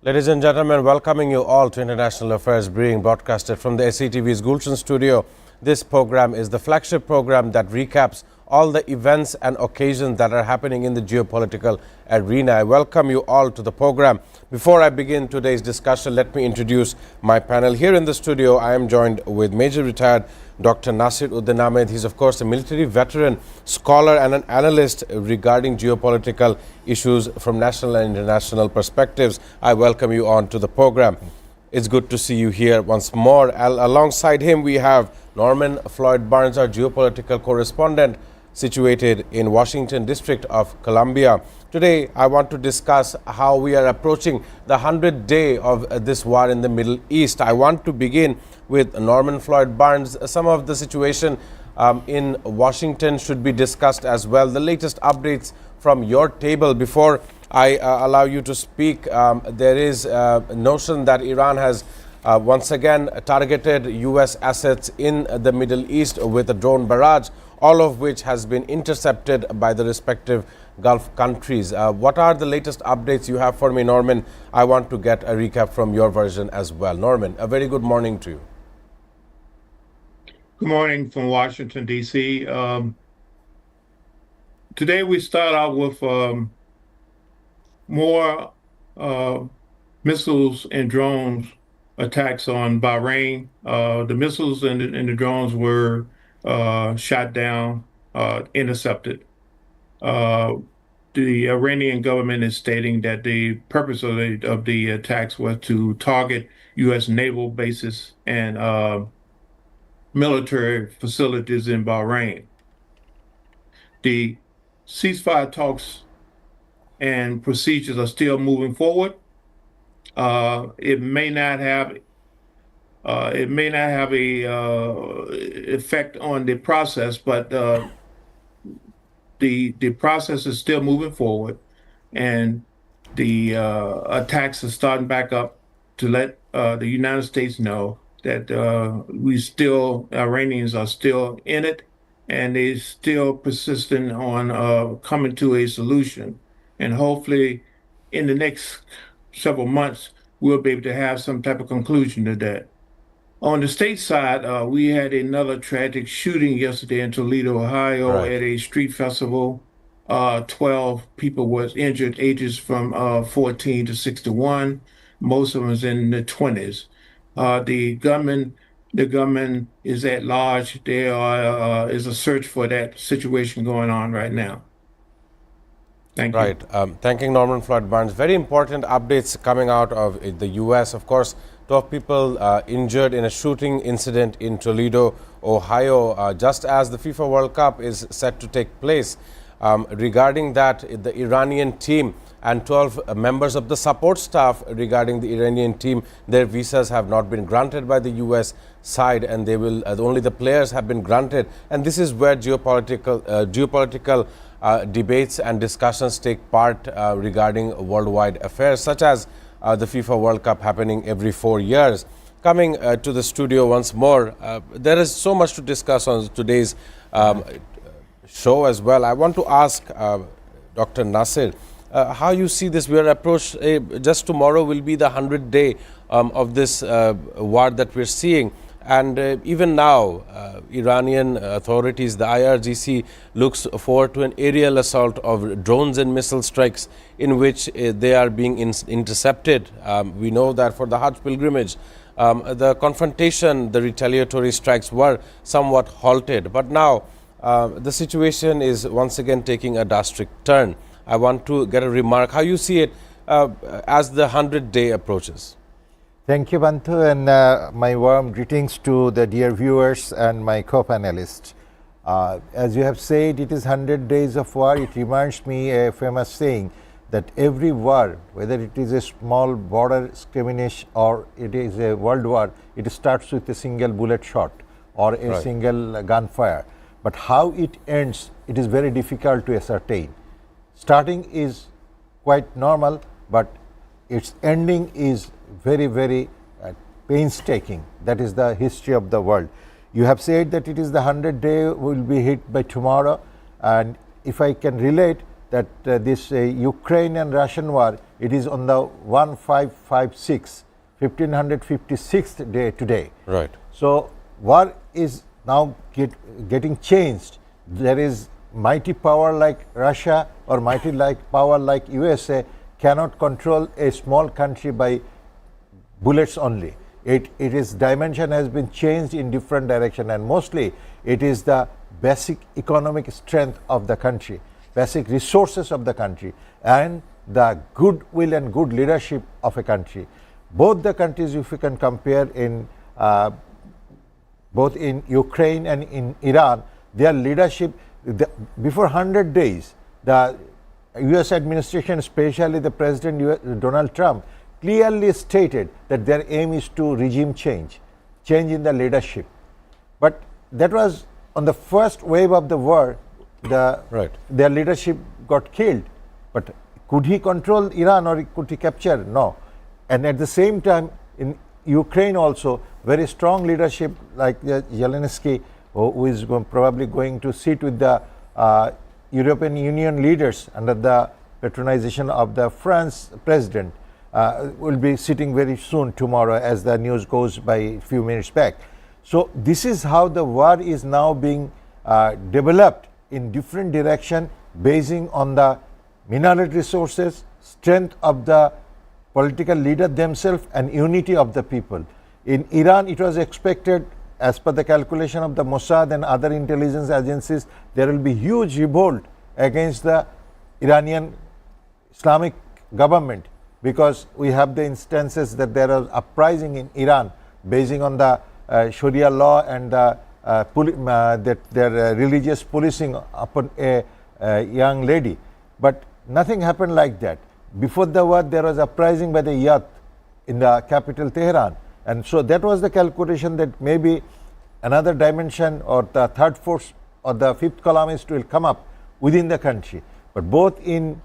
Ladies and gentlemen, welcoming you all to International Affairs being broadcasted from the SATV's Gulshan studio. This program is the flagship program that recaps all the events and occasions that are happening in the geopolitical arena. I welcome you all to the program. Before I begin today's discussion, let me introduce my panel. Here in the studio, I am joined with Major Retired Dr. Nasir Uddin Ahmed. He's, of course, a military veteran, scholar and an analyst regarding geopolitical issues from national and international perspectives. I welcome you on to the program. It's good to see you here once more. Alongside him, we have Norman Floyd Barnes, our geopolitical correspondent, situated in Washington District of Columbia. Today, I want to discuss how we are approaching the 100th day of this war in the Middle East. I want to begin with Norman Floyd Barnes. Some of the situation in Washington should be discussed as well. The latest updates from your table. Before I allow you to speak, there is a notion that Iran has once again targeted U.S. assets in the Middle East with a drone barrage, all of which has been intercepted by the respective Gulf countries. What are the latest updates you have for me, Norman? I want to get a recap from your version as well. Norman, a very good morning to you. Good morning from Washington, D.C. Today we start out with more missiles and drones attacks on Bahrain. The missiles and the drones were shot down, intercepted. The Iranian government is stating that the purpose of the attacks was to target U.S. naval bases and military facilities in Bahrain. The ceasefire talks and procedures are still moving forward. It may not have a effect on the process, but the process is still moving forward, and the attacks are starting back up to let the United States know that Iranians are still in it, and they're still persistent on coming to a solution. And hopefully, in the next several months, we'll be able to have some type of conclusion to that. On the state side, we had another tragic shooting yesterday in Toledo, Ohio, at a street festival. 12 people was injured, ages from 14 to 61. Most of them was in the 20s. The gunman is at large. There is a search for that situation going on right now. Thank you. Right. Thanking Norman Floyd Barnes. Very important updates coming out of the U.S. Of course, 12 people injured in a shooting incident in Toledo, Ohio, just as the FIFA World Cup is set to take place. Regarding that, the Iranian team and 12 members of the support staff regarding the Iranian team, their visas have not been granted by the U.S. side, and they will only the players have been granted. And this is where geopolitical debates and discussions take part regarding worldwide affairs, such as the FIFA World Cup happening every 4 years. Coming to the studio once more, there is so much to discuss on today's show as well. I want to ask Dr. Nasir, how you see this. We are approached, just tomorrow will be the 100th day of this war that we're seeing. And even now, Iranian authorities, the IRGC, looks forward to an aerial assault of drones and missile strikes in which they are being intercepted. We know that for the Hajj pilgrimage, the confrontation, the retaliatory strikes were somewhat halted. But now, the situation is once again taking a drastic turn. I want to get a remark, how you see it as the 100th day approaches. Thank you, Bantu, and my warm greetings to the dear viewers and my co-panelists. As you have said, it is 100 days of war. It reminds me a famous saying that every war, whether it is a small border skirmish or it is a world war, it starts with a single bullet shot or a single gunfire. But how it ends, it is very difficult to ascertain. Starting is quite normal, but its ending is very, very painstaking. That is the history of the world. You have said that it is the 100th day will be hit by tomorrow, and if I can relate that this Ukraine and Russian war, it is on the 1556th day today. Right. So war is now getting changed. There is mighty power like Russia or mighty power like USA cannot control a small country by bullets only. Its dimension has been changed in different direction, and mostly it is the basic economic strength of the country, basic resources of the country, and the goodwill and good leadership of a country. Both the countries, if you can compare in both in Ukraine and in Iran, their leadership, before 100 days, the US administration, especially the President Donald Trump, clearly stated that their aim is to regime change in the leadership. But that was on the first wave of the war, their leadership got killed. But could he control Iran or could he capture? No. And at the same time, in Ukraine also, very strong leadership like Zelensky, who is probably going to sit with the European Union leaders under the patronization of the French president, will be sitting very soon tomorrow, as the news goes by a few minutes back. So this is how the war is now being developed in different direction, basing on the mineral resources, strength of the political leader themselves, and unity of the people. In Iran, it was expected, as per the calculation of the Mossad and other intelligence agencies, there will be huge revolt against the Iranian Islamic government, because we have the instances that there are uprising in Iran basing on the Sharia law and the their religious policing upon a young lady. But nothing happened like that. Before the war, there was uprising by the Yat in the capital Tehran. And so that was the calculation that maybe another dimension or the third force or the fifth columnist will come up within the country. But both in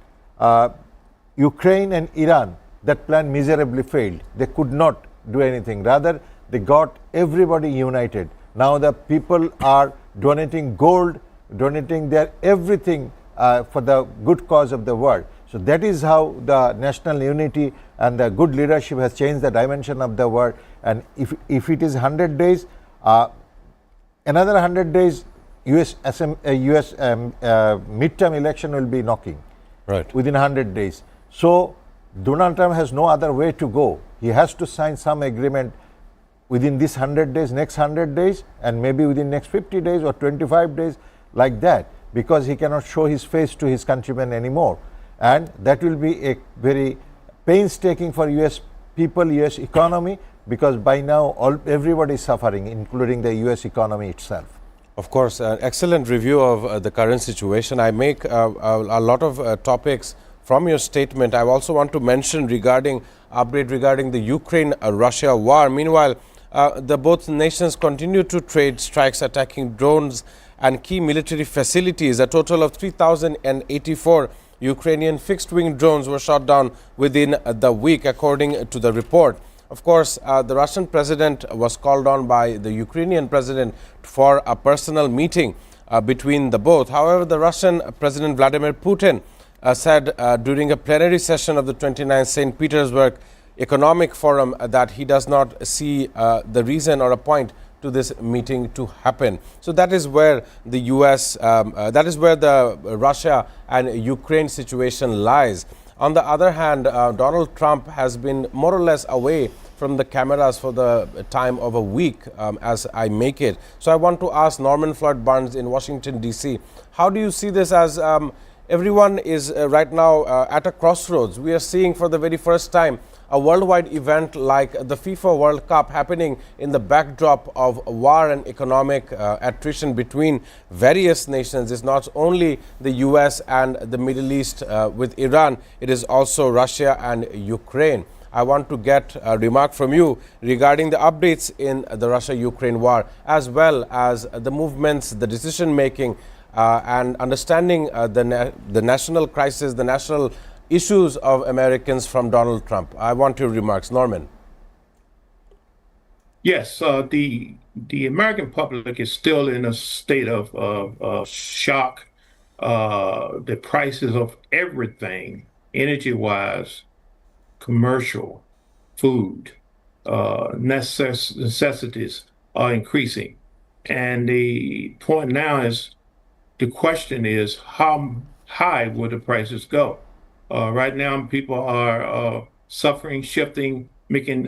Ukraine and Iran, that plan miserably failed. They could not do anything. Rather, they got everybody united. Now the people are donating gold, donating their everything for the good cause of the world. So that is how the national unity and the good leadership has changed the dimension of the world. And if it is 100 days, another 100 days, US midterm election will be knocking within 100 days. So Donald Trump has no other way to go. He has to sign some agreement within this 100 days, next 100 days, and maybe within next 50 days or 25 days, like that, because he cannot show his face to his countrymen anymore. And that will be a very painstaking for US people, US economy, because by now everybody is suffering, including the US economy itself. Of course, an excellent review of the current situation. I make a lot of topics from your statement. I also want to mention update regarding the Ukraine-Russia war. Meanwhile, the both nations continue to trade strikes attacking drones and key military facilities. A total of 3,084 Ukrainian fixed-wing drones were shot down within the week, according to the report. Of course, the Russian president was called on by the Ukrainian president for a personal meeting between the both. However, the Russian President Vladimir Putin said during a plenary session of the 29th St. Petersburg Economic Forum that he does not see the reason or a point to this meeting to happen. So that is where the the Russia and Ukraine situation lies. On the other hand, Donald Trump has been more or less away from the cameras for the time of a week as I make it. So I want to ask Norman Floyd Barnes in Washington, D.C., how do you see this as everyone is right now at a crossroads? We are seeing for the very first time a worldwide event like the FIFA World Cup happening in the backdrop of war and economic attrition between various nations. It's not only the US and the Middle East with Iran, it is also Russia and Ukraine. I want to get a remark from you regarding the updates in the Russia-Ukraine war, as well as the movements, the decision-making, and understanding the national crisis, the national issues of Americans from Donald Trump. I want your remarks. Norman. Yes, the American public is still in a state of shock. the prices of everything, energy-wise, commercial, food, necessities are increasing. And the point now is the question is how high will the prices go? Right now, people are suffering, shifting, making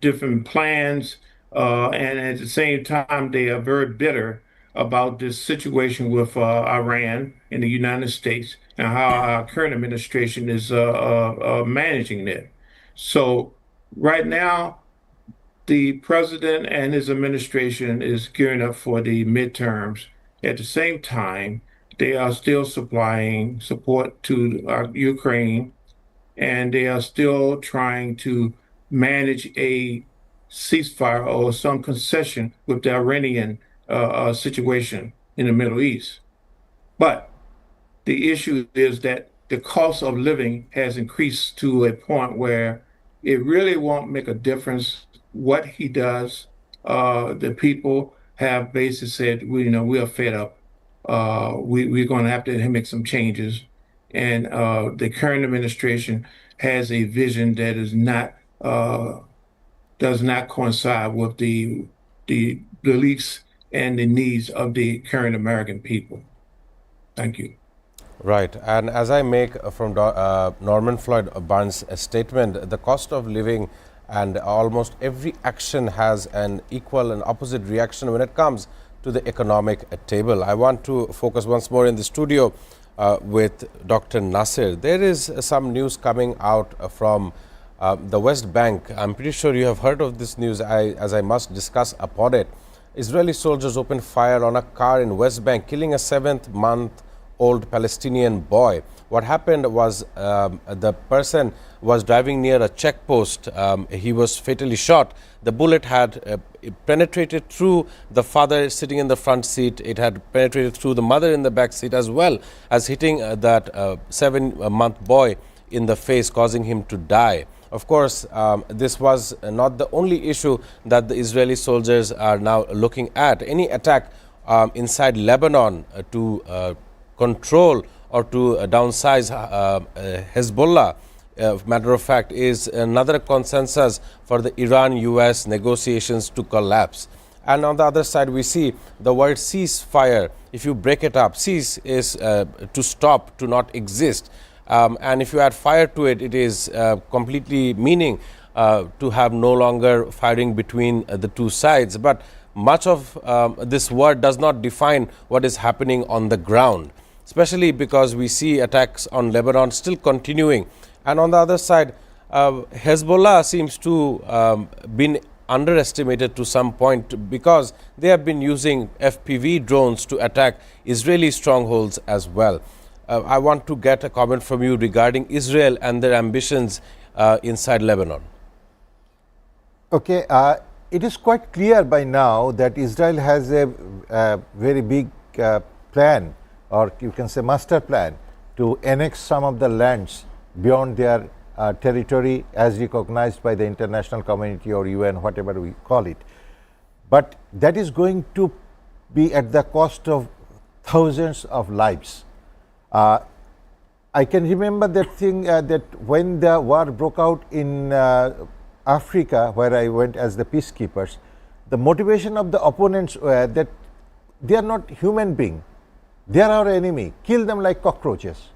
different plans, and at the same time, they are very bitter about this situation with Iran and the United States and how our current administration is managing it. So right now, the president and his administration is gearing up for the midterms. At the same time, they are still supplying support to Ukraine, and they are still trying to manage a ceasefire or some concession with the Iranian situation in the Middle East. But the issue is that the cost of living has increased to a point where it really won't make a difference what he does. The people have basically said, we are fed up. We're going to have to make some changes. And the current administration has a vision that is not does not coincide with the beliefs and the needs of the current American people. Thank you. Right. And as I make from Norman Floyd Barnes' statement, the cost of living and almost every action has an equal and opposite reaction when it comes to the economic table. I want to focus once more in the studio with Dr. Nasir. There is some news coming out from the West Bank. I'm pretty sure you have heard of this news, as I must discuss upon it. Israeli soldiers opened fire on a car in West Bank, killing a 7-month-old Palestinian boy. What happened was the person was driving near a checkpost. He was fatally shot. The bullet had penetrated through the father sitting in the front seat. It had penetrated through the mother in the back seat, as well as hitting that 7-month boy in the face, causing him to die. Of course, this was not the only issue that the Israeli soldiers are now looking at. Any attack inside Lebanon to control or to downsize Hezbollah, matter of fact, is another consensus for the Iran-US negotiations to collapse. And on the other side, we see the word ceasefire. If you break it up, cease is to stop, to not exist. And if you add fire to it, it is completely meaning to have no longer firing between the two sides. But much of this word does not define what is happening on the ground, especially because we see attacks on Lebanon still continuing. And on the other side, Hezbollah seems to been underestimated to some point because they have been using FPV drones to attack Israeli strongholds as well. I want to get a comment from you regarding Israel and their ambitions inside Lebanon. Okay, it is quite clear by now that Israel has a very big plan, or you can say master plan, to annex some of the lands beyond their territory as recognized by the international community or UN, whatever we call it. But that is going to be at the cost of thousands of lives. I can remember that thing that when the war broke out in Africa, where I went as the peacekeepers, the motivation of the opponents were that they are not human beings. They are our enemy. Kill them like cockroaches.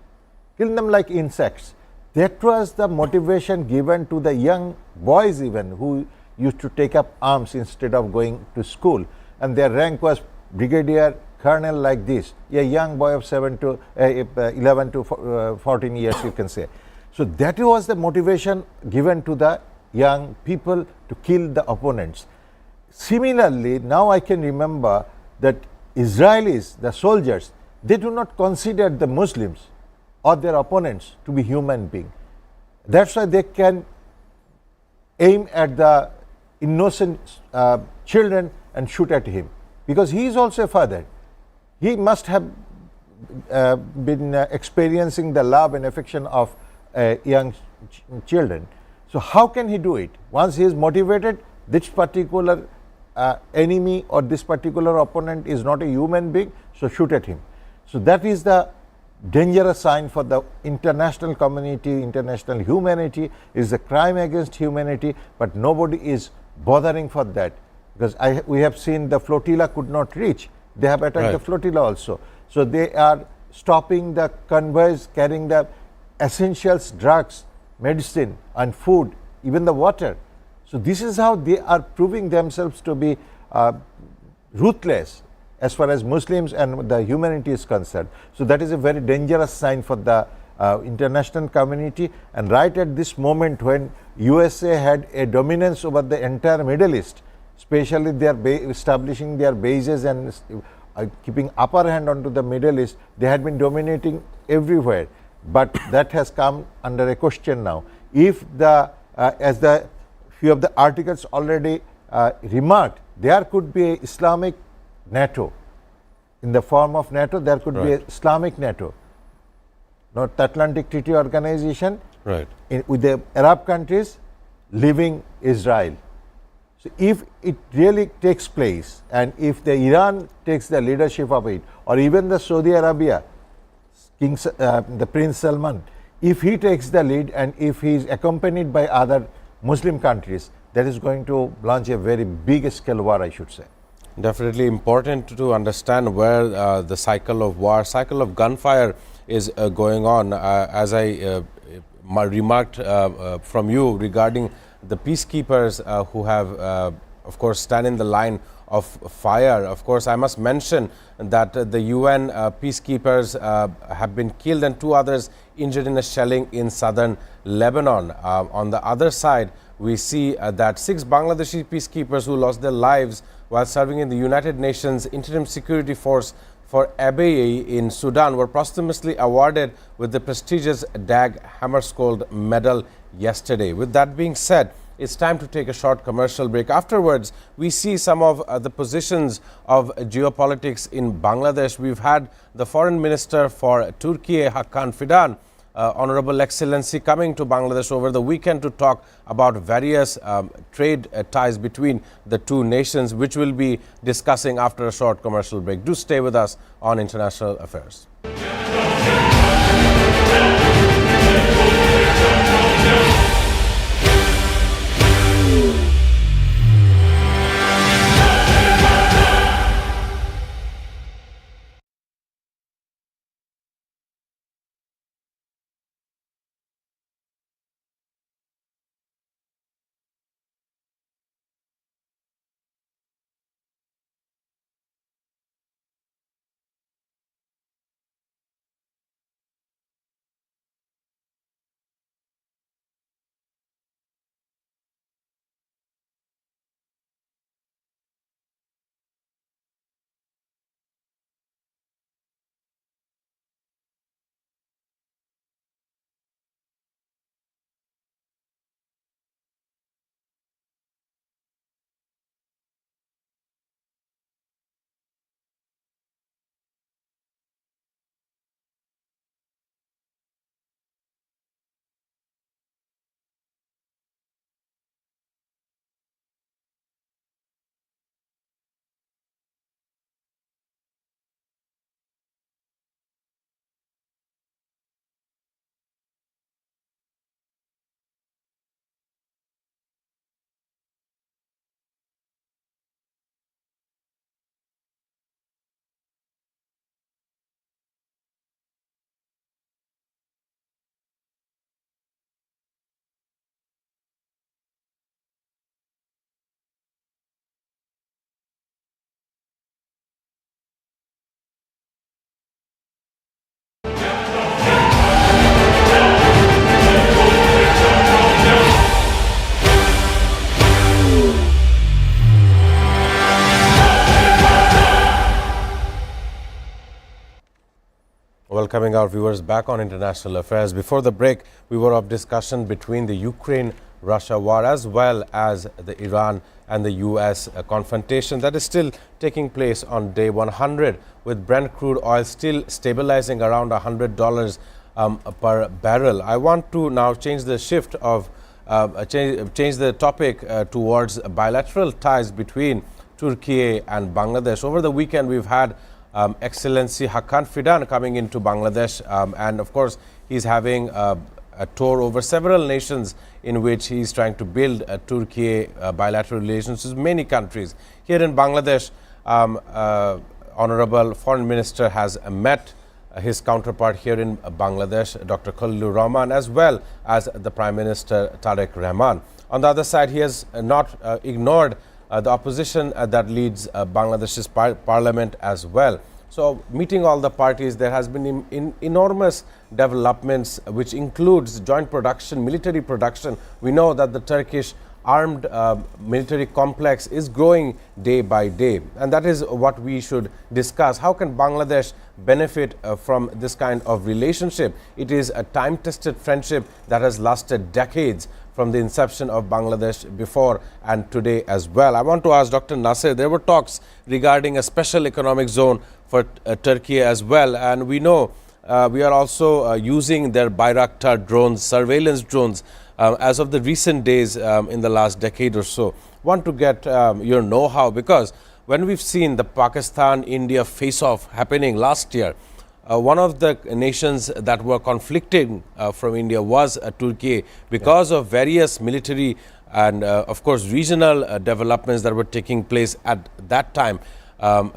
Kill them like insects. That was the motivation given to the young boys even who used to take up arms instead of going to school. And their rank was brigadier, colonel, like this, a young boy of 11 to 14 years, you can say. So that was the motivation given to the young people to kill the opponents. Similarly, now I can remember that Israelis, the soldiers, they do not consider the Muslims or their opponents to be human beings. That's why they can aim at the innocent children and shoot at him, because he is also a father. He must have been experiencing the love and affection of young children. So how can he do it? Once he is motivated, this particular enemy or this particular opponent is not a human being, so shoot at him. So that is the dangerous sign for the international community, international humanity. Is a crime against humanity, but nobody is bothering for that, because we have seen the flotilla could not reach. They have attacked the flotilla also. So they are stopping the convoys carrying the essentials, drugs, medicine and food, even the water. So this is how they are proving themselves to be ruthless as far as Muslims and the humanity is concerned. So that is a very dangerous sign for the international community. And right at this moment, when USA had a dominance over the entire Middle East, especially they are establishing their bases and keeping upper hand onto the Middle East, they had been dominating everywhere. But that has come under a question now. If the as the few of the articles already remarked, there could be a Islamic NATO. In the form of NATO, there could be an Islamic NATO, North Atlantic Treaty Organization, with the Arab countries leaving Israel. So if it really takes place, and if the Iran takes the leadership of it, or even the Saudi Arabia, the Prince Salman, if he takes the lead and if he is accompanied by other Muslim countries, that is going to launch a very big scale war, I should say. Definitely important to understand where the cycle of war, cycle of gunfire is going on. As I remarked from you regarding the peacekeepers who have, of course, stand in the line of fire. Of course, I must mention that the UN peacekeepers have been killed and 2 others injured in a shelling in southern Lebanon. On the other side, we see that 6 Bangladeshi peacekeepers who lost their lives while serving in the United Nations Interim Security Force for Abyei in Sudan were posthumously awarded with the prestigious Dag Hammarskjöld Medal yesterday. With that being said, it's time to take a short commercial break. Afterwards, we see some of the positions of geopolitics in Bangladesh. We've had the Foreign Minister for Turkey, Hakan Fidan, Honorable Excellency, coming to Bangladesh over the weekend to talk about various trade ties between the 2 nations, which we'll be discussing after a short commercial break. Do stay with us on International Affairs. Welcoming our viewers back on International Affairs. Before the break, we were of discussion between the Ukraine-Russia war as well as the Iran and the US confrontation that is still taking place on day 100, with Brent crude oil still stabilizing around $100 per barrel. I want to now change the shift of change the topic towards bilateral ties between Turkey and Bangladesh. Over the weekend, we've had Excellency Hakan Fidan coming into Bangladesh, and of course he's having a tour over several nations in which he is trying to build Turkey bilateral relations with many countries. Here in Bangladesh, Honorable Foreign Minister has met his counterpart here in Bangladesh, Dr. Khalilur Rahman, as well as the Prime Minister Tariq Rahman. On the other side, he has not ignored the opposition that leads Bangladesh's parliament as well. So, meeting all the parties, there has been enormous developments, which includes joint production, military production. We know that the Turkish armed military complex is growing day by day, and that is what we should discuss. How can Bangladesh benefit from this kind of relationship? It is a time-tested friendship that has lasted decades, from the inception of Bangladesh before and today as well. I want to ask Dr. Nasser, there were talks regarding a special economic zone for Turkey as well, and we know we are also using their Bayraktar drones, surveillance drones, as of the recent days in the last decade or so. Want to get your know-how, because when we've seen the Pakistan-India face-off happening last year, one of the nations that were conflicting from India was Turkey, because of various military and of course regional developments that were taking place at that time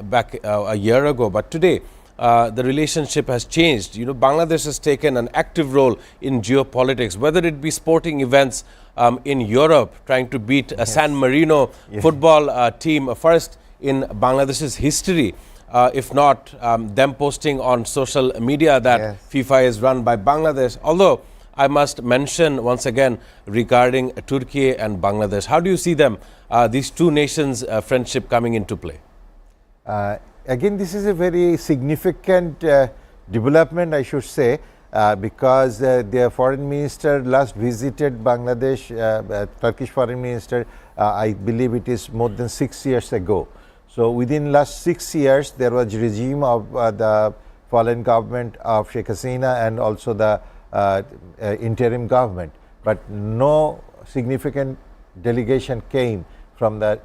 back a year ago. But today the relationship has changed. You know, Bangladesh has taken an active role in geopolitics, whether it be sporting events in Europe, trying to beat San Marino football team, first in Bangladesh's history. If not them posting on social media that FIFA is run by Bangladesh. Although I must mention once again regarding Turkey and Bangladesh, how do you see them, these two nations' friendship coming into play? Again, this is a very significant development, I should say, because their foreign minister last visited Bangladesh, Turkish foreign minister, I believe it is more than 6 years ago. So within last 6 years, there was regime of the fallen government of Sheikh Hasina and also the interim government, but no significant delegation came from the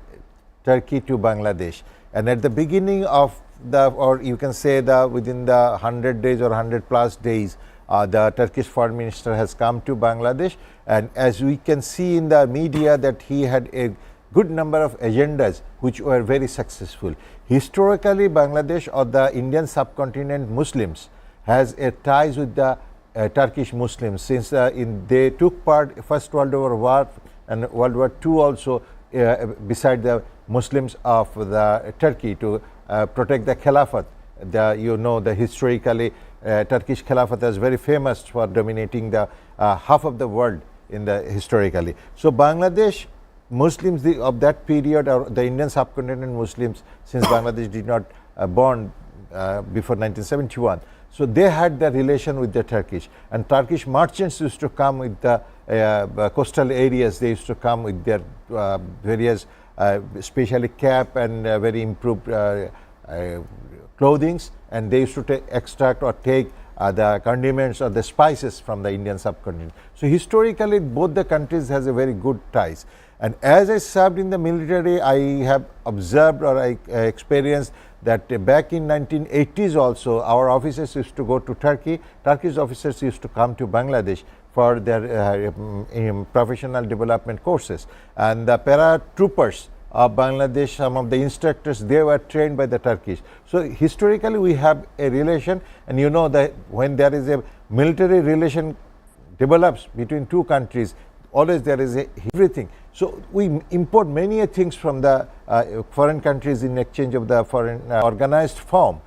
Turkey to Bangladesh. And at the beginning of the, or you can say the within the 100 days or 100 plus days, the Turkish foreign minister has come to Bangladesh, and as we can see in the media that he had a good number of agendas which were very successful. Historically, Bangladesh or the Indian subcontinent Muslims has a ties with the Turkish Muslims since they took part First World War and World War II also beside the Muslims of the Turkey to protect the Khilafat. You know, the historically Turkish Khilafat is very famous for dominating the half of the world in the historically. So Bangladesh Muslims of that period, or the Indian subcontinent Muslims, since Bangladesh did not born before 1971, so they had the relation with the Turkish, and Turkish merchants used to come with the coastal areas. They used to come with their various specially cap and very improved clothings, and they used to extract or take the condiments or the spices from the Indian subcontinent. So historically, both the countries has a very good ties. And as I served in the military, I have observed or I experienced that back in 1980s also, our officers used to go to Turkey. Turkish officers used to come to Bangladesh for their professional development courses. And the paratroopers of Bangladesh, some of the instructors, they were trained by the Turkish. So historically, we have a relation, and you know that when there is a military relation develops between two countries, always there is everything. So we import many things from the foreign countries in exchange of the foreign organized form.